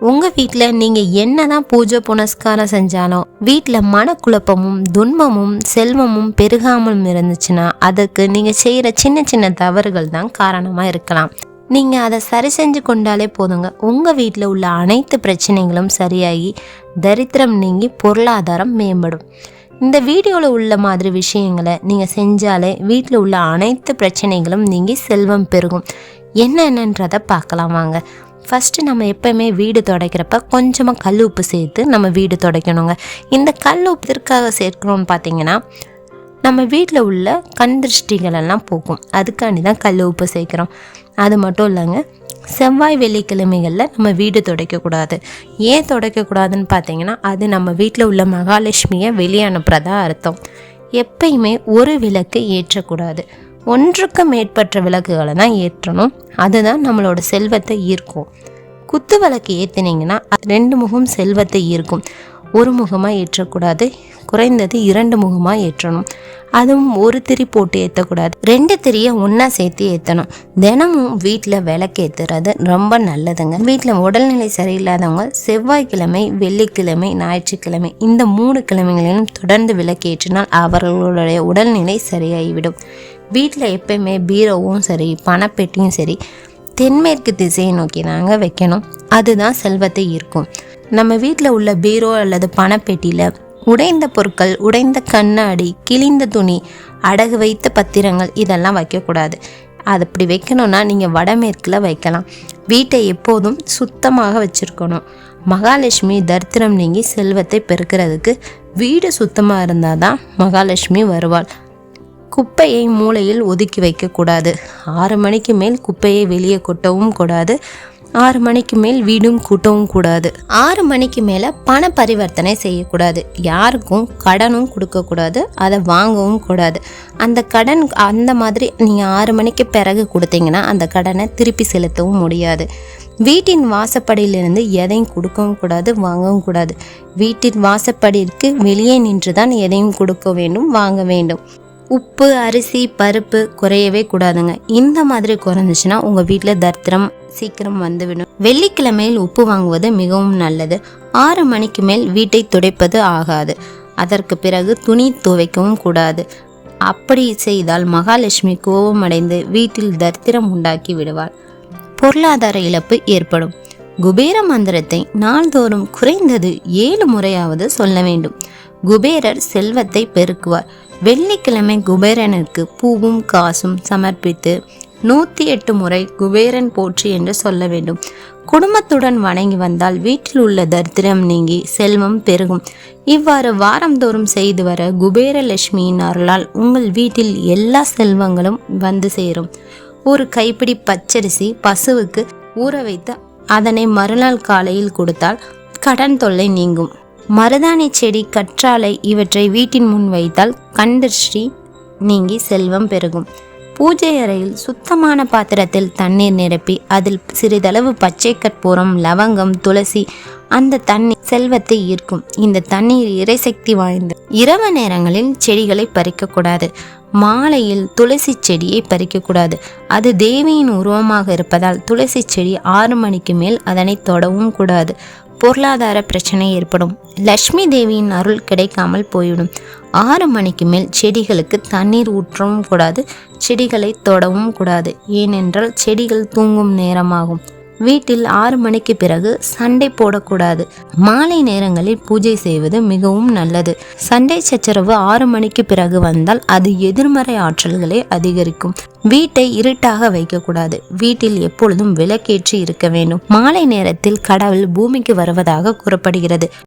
உங்கள் வீட்டில் நீங்கள் என்னதான் பூஜை புனஸ்காரம் செஞ்சாலும் வீட்டில் மனக்குழப்பமும் துன்பமும் செல்வமும் பெருகாமல் இருந்துச்சுன்னா அதுக்கு நீங்கள் செய்கிற சின்ன சின்ன தவறுகள் தான் காரணமாக இருக்கலாம். நீங்கள் அதை சரி செஞ்சு கொண்டாலே போதுங்க, உங்கள் வீட்டில் உள்ள அனைத்து பிரச்சனைகளும் சரியாகி தரித்திரம் நீங்கி பொருளாதாரம் மேம்படும். இந்த வீடியோவில் உள்ள மாதிரி விஷயங்களை நீங்கள் செஞ்சாலே வீட்டில் உள்ள அனைத்து பிரச்சனைகளும் நீங்கி செல்வம் பெருகும். என்னென்னன்றதை பார்க்கலாம் வாங்க. ஃபஸ்ட்டு நம்ம எப்போயுமே வீடு துடைக்கிறப்ப கொஞ்சமாக கல் உப்பு சேர்த்து நம்ம வீடு துடைக்கணுங்க. இந்த கல் உப்பு எதற்காக சேர்க்கணும்னு பார்த்தீங்கன்னா நம்ம வீட்டில் உள்ள கண் திருஷ்டிகளெல்லாம் போக்கும், அதுக்காண்டி தான் கல் உப்பு சேர்க்குறோம். அது மட்டும் இல்லைங்க, செவ்வாய் வெள்ளிக்கிழமைகளில் நம்ம வீடு துடைக்கக்கூடாது. ஏன் துடைக்கக்கூடாதுன்னு பார்த்தீங்கன்னா அது நம்ம வீட்டில் உள்ள மகாலட்சுமியை வெளியே அனுப்புகிறதா அர்த்தம். எப்பயுமே ஒரு விளக்கு ஏற்றக்கூடாது, ஒன்றுக்கு மேற்பட்ட விளக்குகளை தான் ஏற்றணும். அதுதான் நம்மளோட செல்வத்தை ஈர்க்கும். குத்து விளக்கு ஏற்றினீங்கன்னா 2 முகம் செல்வத்தை ஈர்க்கும். ஒரு முகமாக ஏற்றக்கூடாது, குறைந்தது 2 முகமாக ஏற்றணும். அதுவும் ஒரு திரி போட்டு ஏற்றக்கூடாது, 2 திரியை ஒன்றா சேர்த்து ஏற்றணும். தினமும் வீட்டில் விளக்கு ஏற்றுறது ரொம்ப நல்லதுங்க. வீட்டில் உடல்நிலை சரியில்லாதவங்க செவ்வாய்க்கிழமை, வெள்ளிக்கிழமை, ஞாயிற்றுக்கிழமை இந்த 3 கிழமைகளிலும் தொடர்ந்து விளக்கு ஏற்றினால் அவர்களுடைய உடல்நிலை சரியாகிவிடும். வீட்டில் எப்பயுமே பீரோவும் சரி பணப்பெட்டியும் சரி தென்மேற்கு திசையை நோக்கி தாங்க வைக்கணும். அதுதான் செல்வத்தை ஈர்க்கும். நம்ம வீட்டில் உள்ள பீரோ அல்லது பணப்பெட்டியில் உடைந்த பொருட்கள், உடைந்த கண்ணாடி, கிழிந்த துணி, அடகு வைத்த பத்திரங்கள் இதெல்லாம் வைக்கக்கூடாது. அது அப்படி வைக்கணும்னா நீங்கள் வடமேற்கில் வைக்கலாம். வீட்டை எப்போதும் சுத்தமாக வச்சுருக்கணும். மகாலட்சுமி தரித்திரம் நீங்கி செல்வத்தை பெருக்கிறதுக்கு வீடு சுத்தமாக இருந்தால் தான் மகாலட்சுமி வருவாள். குப்பையை மூலையில் ஒதுக்கி வைக்கக்கூடாது. 6 மணிக்கு மேல் குப்பையை வெளியே கொட்டவும் கூடாது. 6 மணிக்கு மேல் வீடும் கூட்டவும் கூடாது. 6 மணிக்கு மேலே பண பரிவர்த்தனை செய்யக்கூடாது. யாருக்கும் கடனும் கொடுக்கக்கூடாது, அதை வாங்கவும் கூடாது. அந்த கடன் அந்த மாதிரி நீங்கள் 6 மணிக்கு பிறகு கொடுத்தீங்கன்னா அந்த கடனை திருப்பி செலுத்தவும் முடியாது. வீட்டின் வாசப்படியிலிருந்து எதையும் கொடுக்கவும் கூடாது, வாங்கவும் கூடாது. வீட்டின் வாசப்படிக்கு வெளியே நின்று தான் எதையும் கொடுக்க வேண்டும், வாங்க வேண்டும். உப்பு, அரிசி, பருப்பு குறையவே கூடாதுங்க. இந்த மாதிரி குறைஞ்சிச்சுன்னா உங்கள் வீட்டில் தரித்திரம் சீக்கிரம் வந்துவிடும். வெள்ளிக்கிழமையில் உப்பு வாங்குவது மிகவும் நல்லது. 6 மணிக்கு மேல் வீட்டை துடைப்பது ஆகாது. அதற்கு பிறகு துணி துவைக்கவும் கூடாது. அப்படி செய்தால் மகாலட்சுமி கோபமடைந்து வீட்டில் தரித்திரம் உண்டாக்கி விடுவாள். பொருளாதார இழப்பு ஏற்படும். குபேர மந்திரத்தை நாள்தோறும் குறைந்தது 7 முறையாவது சொல்ல வேண்டும். குபேரர் செல்வத்தை பெருக்குவார். வெள்ளிக்கிழமை குபேரனுக்கு பூவும் காசும் சமர்ப்பித்து 108 முறை குபேரன் போற்றி என்று சொல்ல வேண்டும். குடும்பத்துடன் வணங்கி வந்தால் வீட்டில் உள்ள தரித்திரம் நீங்கி செல்வம் பெருகும். இவ்வாறு வாரந்தோறும் செய்து வர குபேரலட்சுமியின் அருளால் உங்கள் வீட்டில் எல்லா செல்வங்களும் வந்து சேரும். ஒரு கைப்பிடி பச்சரிசி பசுவுக்கு ஊற வைத்து அதனை மறுநாள் காலையில் கொடுத்தால் கடன் தொல்லை நீங்கும். மருதாணி செடி, கற்றாழை இவற்றை வீட்டின் முன் வைத்தால் கண் திருஷ்டி நீங்கி செல்வம் பெருகும். பூஜை அறையில் சுத்தமான பாத்திரத்தில் தண்ணீர் நிரப்பி அதில் சிறிதளவு பச்சை கற்பூரம், லவங்கம், துளசி அந்த தண்ணீர் செல்வத்தை ஈர்க்கும். இந்த தண்ணீர் இறைசக்தி வாய்ந்த. இரவு நேரங்களில் செடிகளை பறிக்கக்கூடாது. மாலையில் துளசி செடியை பறிக்கக்கூடாது. அது தேவியின் உருவமாக இருப்பதால் துளசி செடி 6 மணிக்கு மேல் அதனை தொடவும் கூடாது. பொருளாதார பிரச்சனை ஏற்படும். லட்சுமி தேவியின் அருள் கிடைக்காமல் போய்விடும். 6 மணிக்கு மேல் செடிகளுக்கு தண்ணீர் ஊற்றவும் கூடாது, செடிகளை தொடவும் கூடாது. ஏனென்றால் செடிகள் தூங்கும் நேரமாகும். வீட்டில் 6 மணிக்கு பிறகு சண்டை போடக்கூடாது. மாலை நேரங்களில் பூஜை செய்வது மிகவும் நல்லது. சண்டை சச்சரவு 6 மணிக்கு பிறகு வந்தால் அது எதிர்மறை ஆற்றல்களை அதிகரிக்கும். வீட்டை இருட்டாக வைக்கக்கூடாது. வீட்டில் எப்பொழுதும் விளக்கேற்றி இருக்க வேண்டும். மாலை நேரத்தில் கடவுள் பூமிக்கு வருவதாக கூறப்படுகிறது.